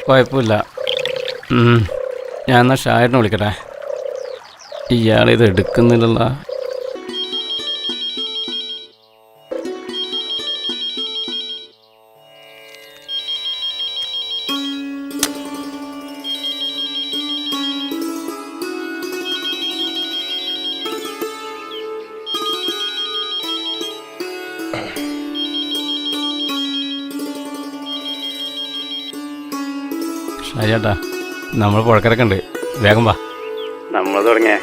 കുഴപ്പമില്ല. ഞാൻ എന്നാൽ ഷായറിനെ വിളിക്കട്ടെ. ഇയാളിത് എടുക്കുന്നില്ലല്ലോ. ഷാജേട്ടാ, നമ്മൾ പുഴക്കരൊക്കെ ഉണ്ട്, വേഗം വാ. നമ്മൾ തുടങ്ങിയ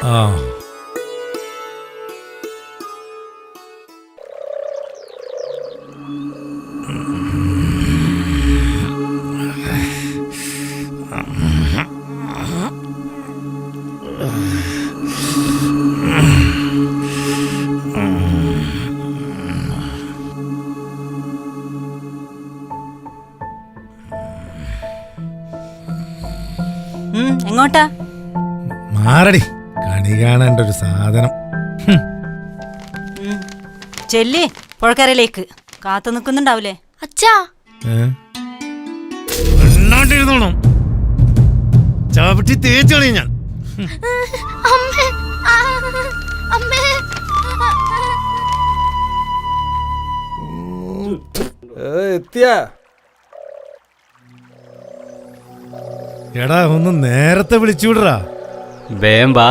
എങ്ങോട്ടാ? മാറടി, കണി കാണേണ്ട ഒരു സാധനം. ചെല്ലി പുഴക്കരയിലേക്ക്. കാത്തു നിൽക്കുന്നുണ്ടാവൂലേ? അച്ഛാ ഇരുന്നോണം, ചവിട്ടി തേച്ചോളി ഞാൻ. എത്തിയാ? എടാ, ഒന്ന് നേരത്തെ വിളിച്ചു വിടറാ. വേഗം വാ.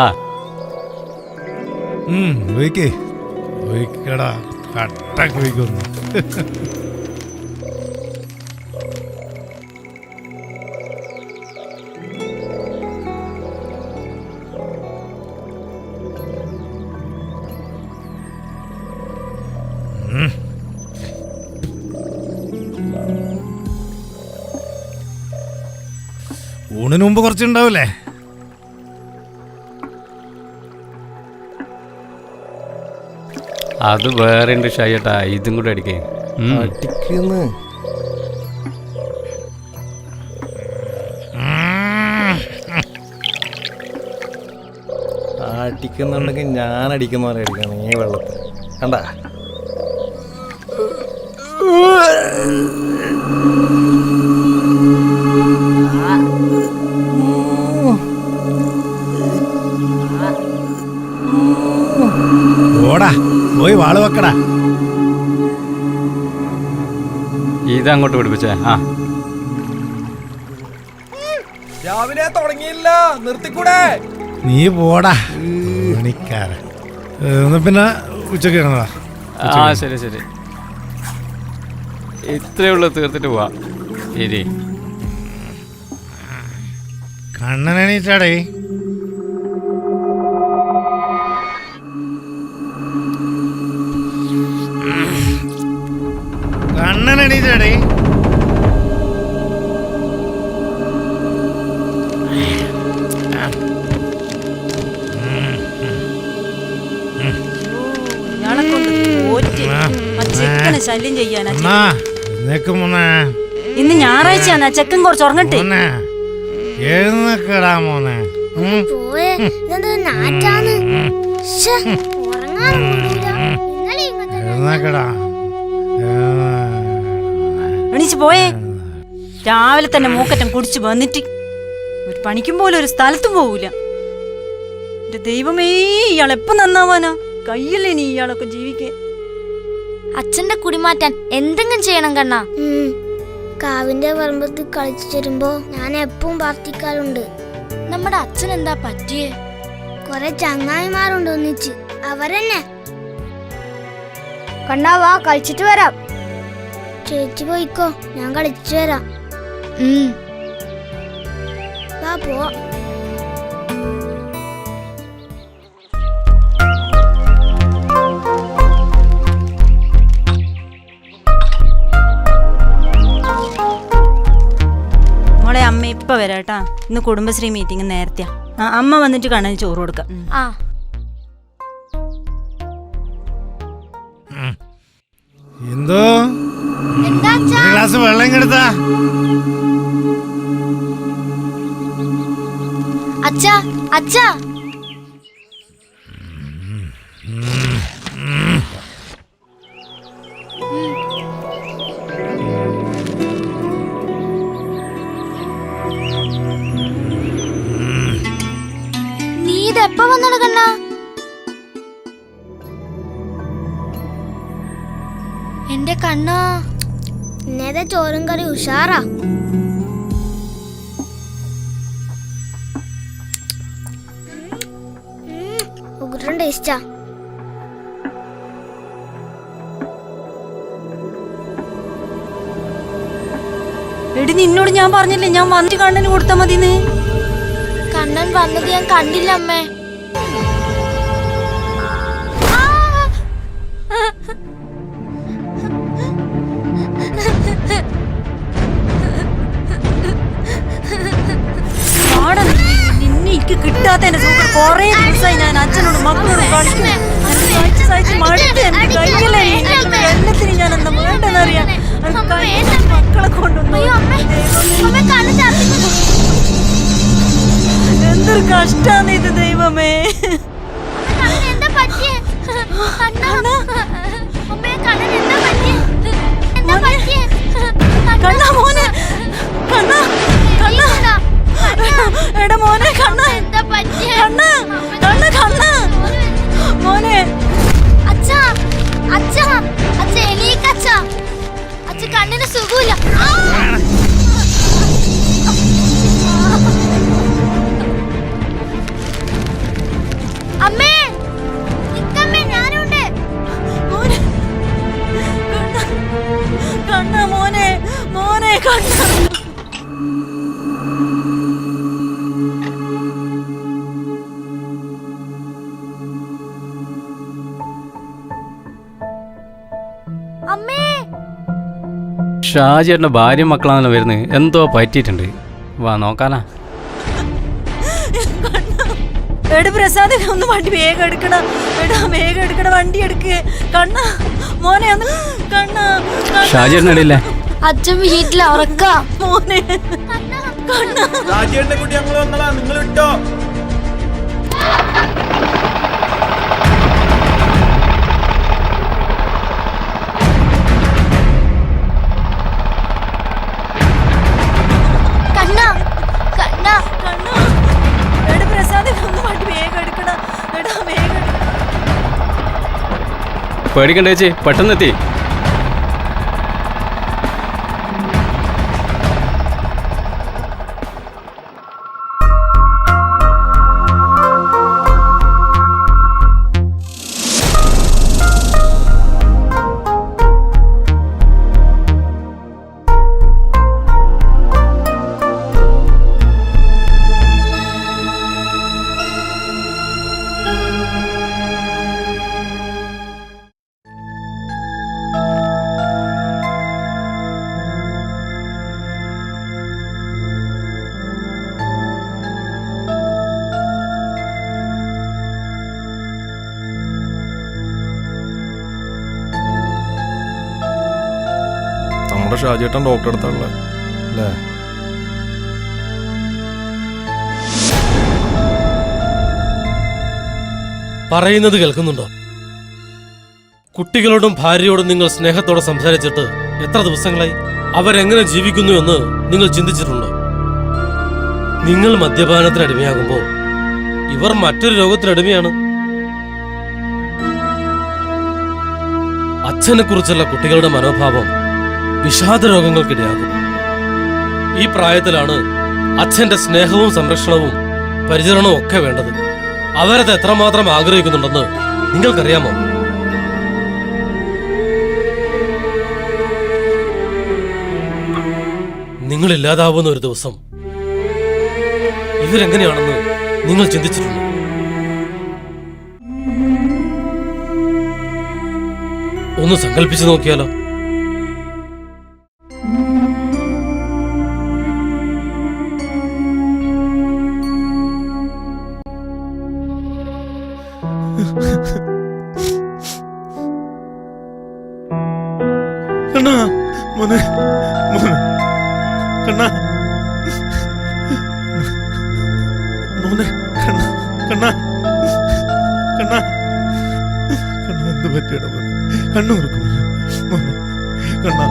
ഒഴിക്കടാ, കട്ടക്ക് ഒഴിക്കുന്നു. ഊണിന് മുമ്പ് കുറച്ചുണ്ടാവൂലേ? അത് വേറെ ഉണ്ട് ഷായേട്ടാ, ഇതും കൂടെ അടിക്കേ. അടിക്കുന്നുണ്ടെങ്കിൽ ഞാൻ അടിക്കുന്ന പോലെ അടിക്കണം ഈ വെള്ളത്തിൽ. കണ്ടാ? ഓടാ, പോയി വാള് വെക്കടാ. ഇതങ്ങോട്ട് പിടിപ്പിച്ചേ. രാവിലെ തുടങ്ങിയില്ല, നിർത്തിക്കൂടെ? നീ പോടാ പണിക്കാരൻ. എന്നാ പിന്നെ ഉച്ചക്ക് കാണാ. ശരി ശരി, ഇത്രയുള്ള തീർത്തിട്ട് പോവാ. ശരി. കണ്ണനെണീറ്റാടേ. കണ്ണനെണീറ്റാടേ. ശല്യം ചെയ്യാനാ. ഇന്ന് ഞായറാഴ്ചയാണ്, ചെക്കൻ കുറച്ച് ഉറങ്ങട്ടെ. എഴുന്നേക്കടാ മോനെ. എഴുന്നേക്കടാ, എണീച്ച് പോയേ. രാവിലെ തന്നെ മൂക്കറ്റം കുടിച്ചു വന്നിട്ട് ഒരു പണിക്കും പോലെ ഒരു സ്ഥലത്തും പോവൂല. എന്റെ ദൈവമേ, ഇയാൾ എപ്പോ നന്നാവാനാ? കയ്യല്ലേ നീ ഇയാളൊക്കെ ജീവിക്കേ. അച്ഛന്റെ കുടിമാറ്റാൻ എന്തെങ്കിലും ചെയ്യണം കണ്ണാ. കാവിന്റെ പറമ്പത്ത് കളിച്ചു തരുമ്പോ ഞാൻ എപ്പവും പ്രാർത്ഥിക്കാറുണ്ട്. നമ്മുടെ അച്ഛൻ എന്താ പറ്റിയേ? കൊറേ ചങ്ങായിമാരുണ്ട് ഒന്നിച്ച്, അവരെന്നെ. കണ്ണാ വാ, കളിച്ചിട്ട് വരാം. ചേച്ചി പോയിക്കോ, ഞാൻ കളിച്ചു വരാം. വാ പോ. അമ്മ ഇപ്പൊ വരാട്ടാ. ഇന്ന് കുടുംബശ്രീ മീറ്റിംഗ് നേരത്തെയാ. അമ്മ വന്നിട്ട് കണ്ണന് ചോറ് കൊടുക്കാം. എന്തോ ഗ്ലാസ് വെള്ളം കെടുത്താ. അച്ഛാ അച്ഛാ, എപ്പ വന്നട കണ്ണ? എന്റെ കണ്ണ, ഇന്നേതെ ചോറും കറി ഉഷാറാ. ഉഗ്രൻ ടേസ്റ്റാ. എടി നിന്നോട് ഞാൻ പറഞ്ഞില്ലേ ഞാൻ വന്നിട്ട് കണ്ണന് കൊടുത്താ മതിന്ന്. കണ്ണൻ വന്നത് ഞാൻ കണ്ടില്ല അമ്മേ. നിന്നെ എനിക്ക് കിട്ടാത്ത എന്റെ സൂപ്പർ കൊറേ ദിവസമായി ഞാൻ അച്ഛനോടും മക്കളോടും കളിക്കുന്നു. എല്ലാത്തിനും ഞാൻ എന്താ വേണ്ടെന്നറിയാം. മക്കളെ കൊണ്ടൊന്നും എന്തൊരു കഷ്ടാണ് ഇത് ദൈവമേ. കണ്ണ മോനെ, കണ്ണ കണ്ണ എടാ മോനെ, കണ്ണ കണ്ണ കണ്ണ കണ്ണ മോനെ. അച്ഛാ അച്ഛാ അച്ഛ എണീക്കച്ഛാ. അച്ഛ കണ്ണിന് സുഖമില്ല. അമ്മേ നിക്കമ്മേ, ഞാനുണ്ട്. മോനെ കണ്ണ മോനെ, മോനെ കണ്ണ. അമ്മേ ഷാജിയേട്ടൻ്റെ ഭാര്യയും മക്കളാണല്ലോ വരുന്നത്. എന്തോ പറ്റിയിട്ടുണ്ട്. വാ നോക്കാനാ. എടാ പ്രസാദ്, ഒന്ന് വണ്ടി വേഗം എടുക്കണം. എടാ വേഗം എടുക്കണ, വണ്ടി എടുക്ക്. കണ്ണ മോനെ ഒന്ന് കണ്ണ. ഷാജിയേട്ടനിടയില്ലേ? അച്ഛൻ വീട്ടിൽ ഉറക്ക. മോനെ കണ്ണ. രാജേഷിന്റെ കുട്ടി ഞങ്ങൾ വന്നതാ, നിങ്ങൾ ഇട്ടോ. കണ്ണ കണ്ണ കണ്ണ. എടാ പ്രസാദ്, ഒന്ന് വണ്ടി വേഗം എടുക്കണം. എടാ വേഗം പേടിക്കണ്ട ചേച്ചി, പെട്ടെന്നെത്തി. നമ്മുടെ ഷാജിയേട്ടൻ ഡോക്ടറെ അടുത്തുള്ള അല്ലേ? പറയുന്നത് കേൾക്കുന്നുണ്ടോ? കുട്ടികളോടും ഭാര്യയോടും നിങ്ങൾ സ്നേഹത്തോടെ സംസാരിച്ചിട്ട് എത്ര ദിവസങ്ങളായി? അവരെങ്ങനെ ജീവിക്കുന്നു എന്ന് നിങ്ങൾ ചിന്തിച്ചിട്ടുണ്ടോ? നിങ്ങൾ മദ്യപാനത്തിന് അടിമയാകുമ്പോൾ ഇവർ മറ്റൊരു രോഗത്തിനടിമയാണ്. അച്ഛനെ കുറിച്ചുള്ള കുട്ടികളുടെ മനോഭാവം വിഷാദ രോഗങ്ങൾക്കിടയാകും. ഈ പ്രായത്തിലാണ് അച്ഛന്റെ സ്നേഹവും സംരക്ഷണവും പരിചരണവും ഒക്കെ വേണ്ടത്. അവരത് എത്രമാത്രം ആഗ്രഹിക്കുന്നുണ്ടെന്ന് നിങ്ങൾക്കറിയാമോ? നിങ്ങളില്ലാതാവുന്ന ഒരു ദിവസം ഇവരെങ്ങനെയാണെന്ന് നിങ്ങൾ ചിന്തിച്ചിട്ടുണ്ടോ? ഒന്ന് സങ്കല്പിച്ചു നോക്കിയാലോ? കണ്ണാ മോനെ, മോനെ കണ്ണാ, മോനെ കണ്ണാ, കണ്ണാ കണ്ണാ കണ്ണാ, എന്ത് പറ്റിയടാ മോനെ? കണ്ണു തുറക്കും മോനെ, കണ്ണാ.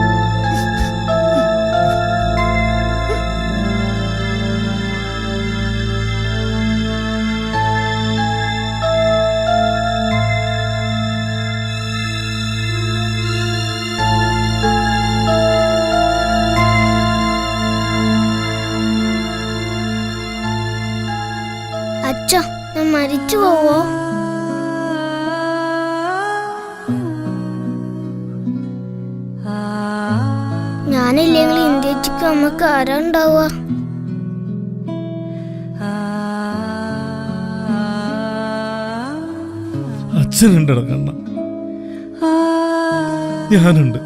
അച്ഛ ഞാൻ മരിച്ചു പോവോ? ഞാനില്ലെങ്കിൽ ഇന്ത്യക്ക് അമ്മക്ക് ആരാ ഉണ്ടാവുക? അച്ഛനുണ്ടടാ കണ്ണ, ഞാനുണ്ട്.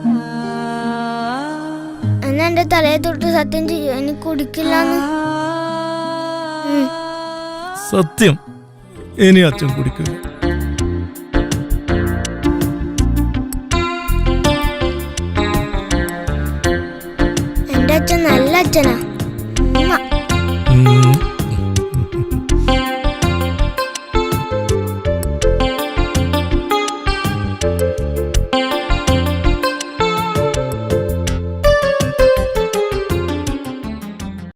എന്നാ എന്റെ തലയെ തൊട്ട് സത്യം ചെയ്യും എനിക്ക് കുടിക്കില്ലാന്ന്. സത്യം, ഇനി അച്ഛൻ കുടിക്കില്ല. എന്റെ അച്ഛൻ നല്ല അച്ഛനാ.